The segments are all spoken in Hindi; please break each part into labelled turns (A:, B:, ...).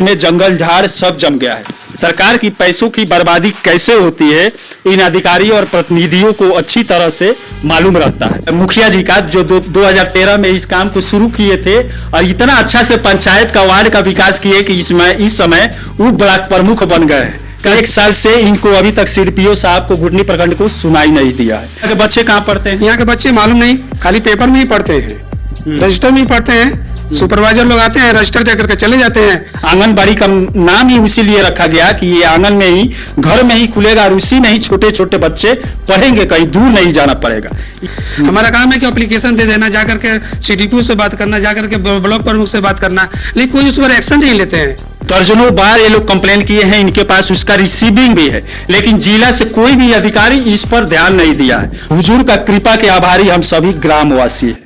A: में जंगल झाड़ सब जम गया है। सरकार की पैसों की बर्बादी कैसे होती है इन अधिकारियों और प्रतिनिधियों को अच्छी तरह से मालूम रहता है। मुखिया जी का जो 2013 में इस काम को शुरू किए थे और इतना अच्छा से पंचायत का वार्ड का विकास किए कि इस समय वो ब्लॉक प्रमुख बन गए हैं। एक साल से इनको अभी तक सीडीपीओ साहब को घुटनी प्रखंड को सुनाई नहीं दिया है। यहाँ के बच्चे कहाँ पढ़ते हैं?
B: यहाँ के बच्चे मालूम नहीं, खाली पेपर में ही पढ़ते हैं, रजिस्टर में ही पढ़ते हैं। सुपरवाइजर लोग आते हैं, रजिस्टर दे करके चले जाते हैं।
A: आंगनबाड़ी का नाम ही उसी लिए रखा गया कि ये आंगन में ही, घर में ही खुलेगा और उसी में ही छोटे छोटे बच्चे पढ़ेंगे, कहीं दूर नहीं जाना पड़ेगा।
B: हमारा काम है कि एप्लीकेशन दे देना, जाकर के सीडीपीओ से बात करना, जाकर के ब्लॉक प्रमुख से बात करना, लेकिन कोई उस पर एक्शन नहीं लेते हैं।
A: दर्जनों बार ये लोग कंप्लेन किए हैं, इनके पास उसका रिसीविंग भी है, लेकिन जिला से कोई भी अधिकारी इस पर ध्यान नहीं दिया है। हुजूर का कृपा के आभारी हम सभी ग्रामवासी हैं।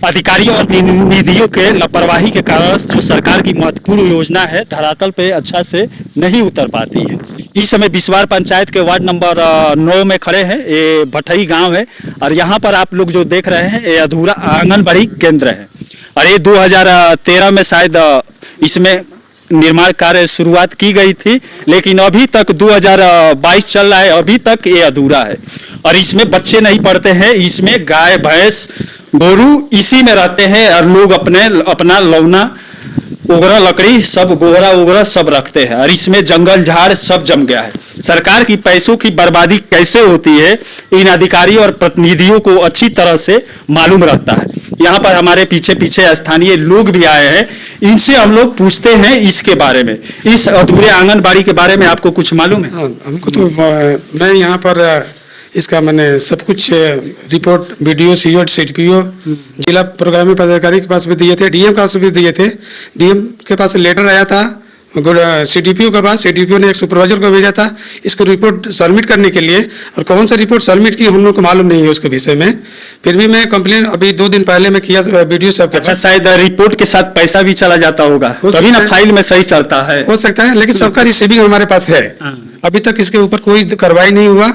A: अधिकारियों और प्रतिनिधियों के लापरवाही के कारण जो सरकार की महत्वपूर्ण योजना है धरातल पे अच्छा से नहीं उतर पाती है। इस समय बिस्वार पंचायत के वार्ड नंबर 9 में खड़े हैं। ये भटई गांव है और यहाँ पर आप लोग जो देख रहे हैं ये अधूरा आंगनबाड़ी केंद्र है और ये 2013 में शायद इसमें निर्माण कार्य शुरुआत की गई थी, लेकिन अभी तक 2022 चल रहा है, अभी तक ये अधूरा है और इसमें बच्चे नहीं पढ़ते हैं। इसमें गाय भैंस गोरू इसी में रहते हैं और लोग अपना लौना ओगरा लकड़ी सब गोहरा ओगरा सब रखते हैं और इसमें जंगल झाड़ सब जम गया है। सरकार की पैसों की बर्बादी कैसे होती है इन अधिकारियों और प्रतिनिधियों को अच्छी तरह से मालूम रहता है। यहाँ पर हमारे पीछे पीछे स्थानीय लोग भी आए हैं, इनसे हम लोग पूछते हैं इसके बारे में, इस अधूरे आंगनबाड़ी के बारे में आपको कुछ मालूम है?
B: हमको तो मैं यहाँ पर इसका मैंने सब कुछ रिपोर्ट बीडीओ सीओ सीडीपीओ जिला प्रोग्राम पदाधिकारी के पास भी दिए थे, डीएम के पास भी दिए थे। डीएम के पास लेटर आया था, सीडीपीओ के पास, सीडीपीओ ने एक सुपरवाइजर को भेजा था इसको रिपोर्ट सबमिट करने के लिए, और कौन सा रिपोर्ट सबमिट की हम लोग को मालूम नहीं है उसके विषय में। फिर भी मैं कंप्लेन अभी 2 दिन पहले मैं किया बीडीओ साहब के पास।
A: शायद रिपोर्ट के साथ पैसा भी चला जाता होगा, तभी ना फाइल में सही चलता है।
B: हो सकता है, लेकिन सबका रिसीविंग हमारे पास है। अभी तक इसके ऊपर कोई कार्रवाई नहीं हुआ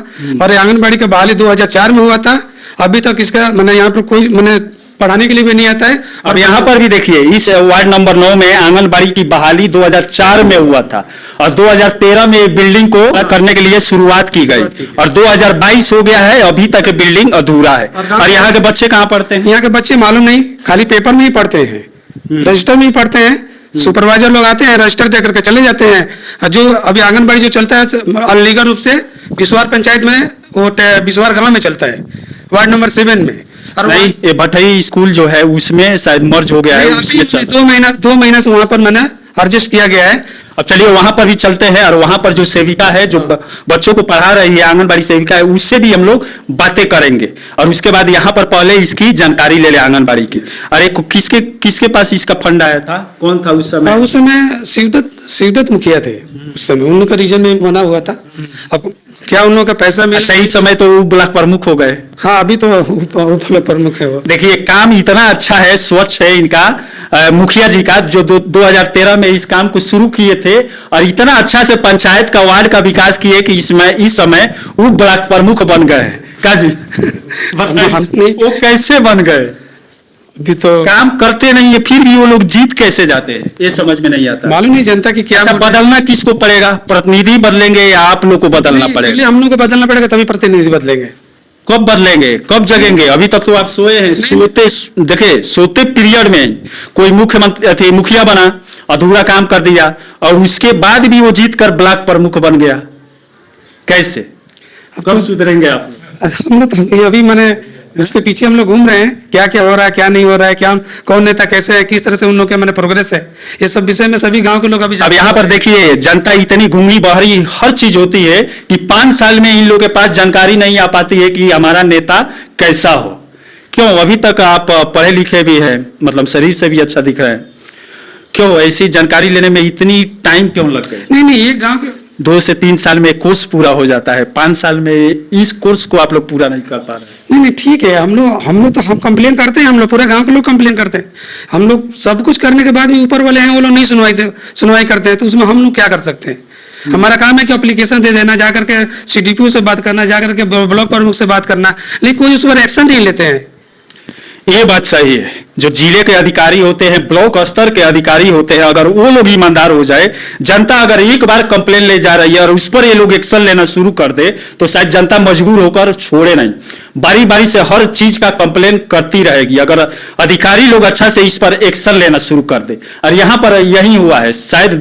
B: और आंगनबाड़ी का बहाली 2004 में हुआ था, अभी तक इसका मैंने यहाँ पर कोई मैंने पढ़ाने के लिए भी नहीं आता है।
A: और यहाँ पर भी देखिए इस वार्ड नंबर 9 में आंगनबाड़ी की बहाली 2004 में हुआ था और 2013 में बिल्डिंग को करने के लिए शुरुआत की गई और 2022 हो गया है, अभी तक बिल्डिंग अधूरा है। और यहाँ के बच्चे कहाँ पढ़ते हैं?
B: यहाँ के बच्चे मालूम नहीं, खाली पेपर में ही पढ़ते हैं, रजिस्टर में ही पढ़ते हैं। सुपरवाइजर लोग आते हैं, रजिस्टर दे करके चले जाते हैं। जो अभी आंगनबाड़ी जो चलता है अनलीगल रूप से बिस्वार पंचायत में, वो बिस्वार गांव में चलता है, वार्ड नंबर 7 में। और
A: नहीं, ये भटई स्कूल जो है उसमें शायद मर्ज हो गया है, उसमें
B: 2 महीना से वहां पर मैंने एडजस्ट किया गया है।
A: अब चलिए वहां पर भी चलते हैं और वहां पर जो सेविका है जो बच्चों को पढ़ा रही है, आंगनबाड़ी सेविका है, उससे भी हम लोग बातें करेंगे और उसके बाद यहाँ पर पहले इसकी जानकारी ले ले आंगनबाड़ी की। अरे किसके पास इसका फंड आया था? कौन था उस समय?
B: उस समय शिवदत्त मुखिया थे उस समय, उनका रीजन में बना हुआ था। अब क्या उन लोगों का पैसा मिला?
A: अच्छा, इस समय तो ब्लॉक प्रमुख हो गए।
B: हाँ, अभी तो ब्लॉक प्रमुख है वो।
A: देखिए काम इतना अच्छा है, स्वच्छ है इनका मुखिया जी का जो 2013 में इस काम को शुरू किए थे और इतना अच्छा से पंचायत का वार्ड का विकास किए कि इस समय वो ब्लॉक प्रमुख बन गए हैं। काजी वो कैसे बन गए?
B: अभी तो
A: काम करते नहीं है, फिर भी वो लोग जीत कैसे जाते हैं, ये समझ में नहीं आता।
B: मालूम नहीं जनता की क्या।
A: अच्छा, बदलना किसको पड़ेगा? प्रतिनिधि बदलेंगे या आप लोग को बदलना पड़ेगा?
B: हम लोग को बदलना पड़ेगा, तभी प्रतिनिधि बदलेंगे।
A: कब बदलेंगे, कब जगेंगे? अभी तक तो आप सोए हैं। सोते पीरियड में कोई मुखिया बना, अधूरा काम कर दिया और उसके बाद भी वो जीत कर ब्लॉक प्रमुख बन गया। कैसे, कब सुधरेंगे आप?
B: हम लोग अभी मैंने इसके पीछे हम लोग घूम रहे हैं, क्या क्या हो रहा है, क्या नहीं हो रहा है, क्या कौन नेता कैसे है, किस तरह से उन लोग के मैंने प्रोग्रेस है, ये सब विषय में सभी गांव के लोग अभी।
A: अब यहाँ पर देखिए जनता इतनी घूमी बहरी हर चीज होती है कि 5 साल में इन लोगों के पास जानकारी नहीं आ पाती है कि हमारा नेता कैसा हो। क्यों? अभी तक आप पढ़े लिखे भी हैं, मतलब शरीर से भी अच्छा दिख रहे हैं, क्यों ऐसी जानकारी लेने में इतनी टाइम क्यों लग गई?
B: नहीं, ये गाँव के
A: 2 से 3 साल में कोर्स पूरा हो जाता है, 5 साल में इस कोर्स को आप लोग पूरा नहीं कर पा रहे।
B: नहीं, ठीक है। हम लोग तो हम कंप्लेन करते हैं, हम लोग पूरे गांव के लोग कंप्लेन करते हैं। हम लोग सब कुछ करने के बाद भी ऊपर वाले हैं वो लोग नहीं सुनवाई करते हैं, तो उसमें हम लोग क्या कर सकते हैं? हमारा काम है कि एप्लीकेशन दे देना, जाकर के सीडीपीओ से बात करना, जाकर के ब्लॉक प्रमुख से बात करना, लेकिन कोई उस पर एक्शन नहीं लेते हैं।
A: ये बात सही है, जो जिले के अधिकारी होते हैं, ब्लॉक स्तर के अधिकारी होते हैं, अगर वो लोग ईमानदार हो जाए, जनता अगर एक बार कंप्लेन ले जा रही है और उस पर ये लोग एक्शन लेना शुरू कर दे, तो शायद जनता मजबूर होकर छोड़े नहीं। बारी बारी से हर चीज का कंप्लेन करती रहेगी अगर अधिकारी लोग अच्छा से इस पर एक्शन लेना शुरू कर दे। और यहाँ पर यही हुआ है, शायद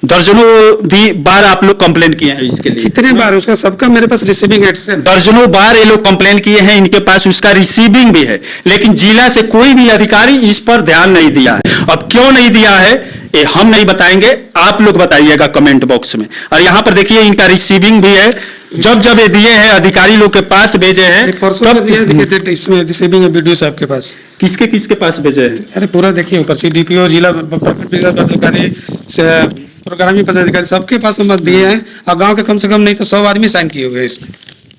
A: दर्जनों भी बार आप लोग कंप्लेन किए हैं इसके लिए।
B: कितने बार उसका सबका मेरे पास रिसीविंग एड्रेस,
A: दर्जनों बार ये लोग कंप्लेन किए हैं, इनके पास उसका रिसीविंग भी है, लेकिन जिला से कोई भी अधिकारी इस पर ध्यान नहीं दिया है। अब क्यों नहीं दिया है ये हम नहीं बताएंगे, आप लोग बताइएगा कमेंट बॉक्स में। और यहाँ पर देखिए इनका रिसीविंग भी है, जब जब ये दिए हैं अधिकारी लोग के पास भेजे हैं,
B: परसों तब देखिए इसमें रिसीविंग वीडियो से आपके पास
A: किसके किसके पास भेजे हैं।
B: अरे पूरा देखिए ऊपर से डीपीओ, जिला पदाधिकारी, प्रोग्रामिंग पदाधिकारी सबके पास हम दिए हैं, और गांव के कम से कम नहीं तो 100 आदमी साइन किए हुए इसमें।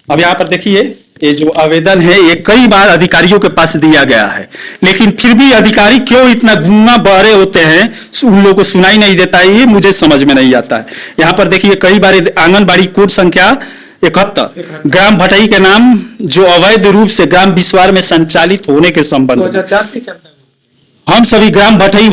A: अब यहाँ पर देखिए ये जो आवेदन है ये कई बार अधिकारियों के पास दिया गया है, लेकिन फिर भी अधिकारी क्यों इतना गूंगा बहरे होते हैं, उन लोगों को सुनाई नहीं देता है, ये मुझे समझ में नहीं आता है। यहाँ पर देखिए कई बार आंगनबाड़ी कोड संख्या 71 ग्राम भटई के नाम जो अवैध रूप से ग्राम बिस्वार में संचालित होने के संबंध में
B: 2004 से चलता है।
A: हम सभी ग्राम भटई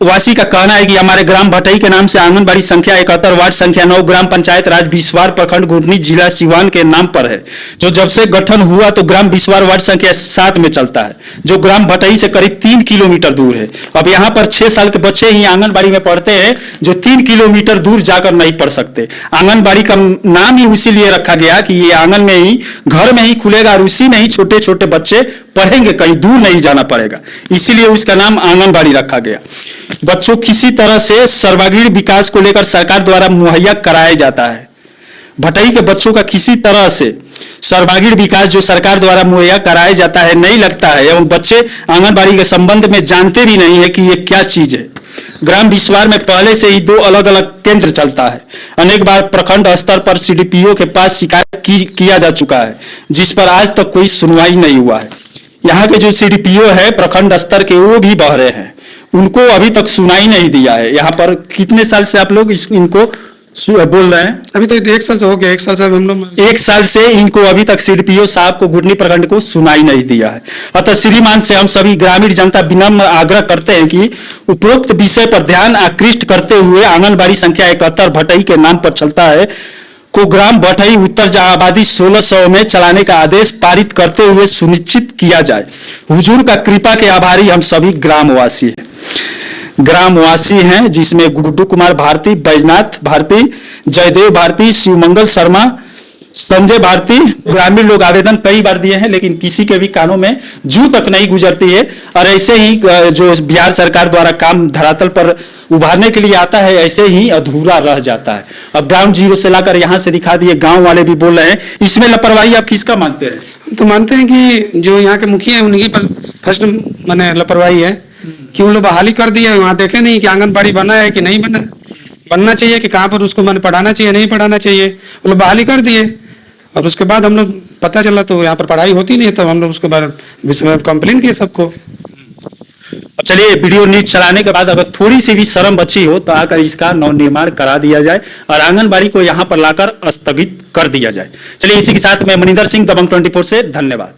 A: वासी का कहना है कि हमारे ग्राम भटई के नाम से आंगनबाड़ी संख्या 71 वार्ड संख्या 9 ग्राम पंचायत राज बिस्वार प्रखंड घुर्नी जिला सिवान के नाम पर है, जो जब से गठन हुआ तो ग्राम बिस्वार वार्ड संख्या 7 में चलता है, जो ग्राम भटई से करीब 3 किलोमीटर दूर है। अब यहाँ पर 6 साल के बच्चे ही आंगनबाड़ी में पढ़ते हैं, जो 3 किलोमीटर दूर जाकर नहीं पढ़ सकते। आंगनबाड़ी का नाम ही उसी लिए रखा गया कि ये आंगन में ही, घर में ही खुलेगा और उसी में ही छोटे छोटे बच्चे पढ़ेंगे, कहीं दूर नहीं जाना पड़ेगा, इसीलिए उसका नाम आंगनबाड़ी रखा गया। बच्चों किसी तरह से सर्वांगीण विकास को लेकर सरकार द्वारा मुहैया कराया जाता है। भटई के बच्चों का किसी तरह से सर्वांगीण विकास जो सरकार द्वारा मुहैया कराया जाता है नहीं लगता है, एवं बच्चे आंगनबाड़ी के संबंध में जानते भी नहीं है कि ये क्या चीज है। ग्राम बिस्वार में पहले से ही 2 अलग अलग केंद्र चलता है। अनेक बार प्रखंड स्तर पर सीडीपीओ के पास शिकायत किया जा चुका है, जिस पर आज तक कोई सुनवाई नहीं हुआ है। यहाँ के जो सीडीपीओ है प्रखंड स्तर के, वो भी बहरे हैं, उनको अभी तक सुनाई नहीं दिया है। यहाँ पर कितने साल से आप लोग इनको बोल रहे हैं?
B: अभी तो 1 साल से हो गया, 1 साल से हम लोग
A: 1 साल से इनको अभी तक सीडीपीओ साहब को घुर्नी प्रखंड को सुनाई नहीं दिया है। अतः श्रीमान से हम सभी ग्रामीण जनता विनम्र आग्रह करते हैं कि उपरोक्त विषय पर ध्यान आकृष्ट करते हुए आंगनबाड़ी संख्या 71 भटई के नाम पर चलता है को ग्राम भटई उत्तर जहां आबादी 1600 में चलाने का आदेश पारित करते हुए सुनिश्चित किया जाए। हुजूर का कृपा के आभारी हम सभी ग्रामवासी हैं, जिसमें गुड्डू कुमार भारती, बैजनाथ भारती, जयदेव भारती, शिवमंगल शर्मा, संजय भारती। ग्रामीण लोग आवेदन कई बार दिए हैं, लेकिन किसी के भी कानों में जू तक नहीं गुजरती है, और ऐसे ही जो बिहार सरकार द्वारा काम धरातल पर उभारने के लिए आता है, ऐसे ही अधूरा रह जाता है। अब ग्राउंड जीरो से लाकर यहाँ से दिखा दिए, गांव वाले भी बोल रहे हैं, इसमें लापरवाही आप किसका मानते हैं?
B: हम तो मानते हैं कि जो यहाँ के मुखिया है उनकी पर फर्स्ट माने लापरवाही है कि उन लोग बहाली कर दिया, वहाँ देखे नहीं कि आंगनबाड़ी बना है कि नहीं बना, बनना चाहिए कि कहाँ पर उसको मैंने पढ़ाना चाहिए नहीं पढ़ाना चाहिए, वो लोग बहाली कर दिए। और उसके बाद हम लोग पता चला तो यहाँ पर पढ़ाई होती नहीं, तब हम लोग उसके बाद कंप्लेन किए सबको।
A: अब चलिए वीडियो न्यूज चलाने के बाद अगर थोड़ी सी भी शर्म बची हो तो आकर इसका नवनिर्माण करा दिया जाए और आंगनबाड़ी को यहाँ पर लाकर स्थगित कर दिया जाए। चलिए इसी के साथ मैं मनिंदर सिंह, दबंग 24 से धन्यवाद।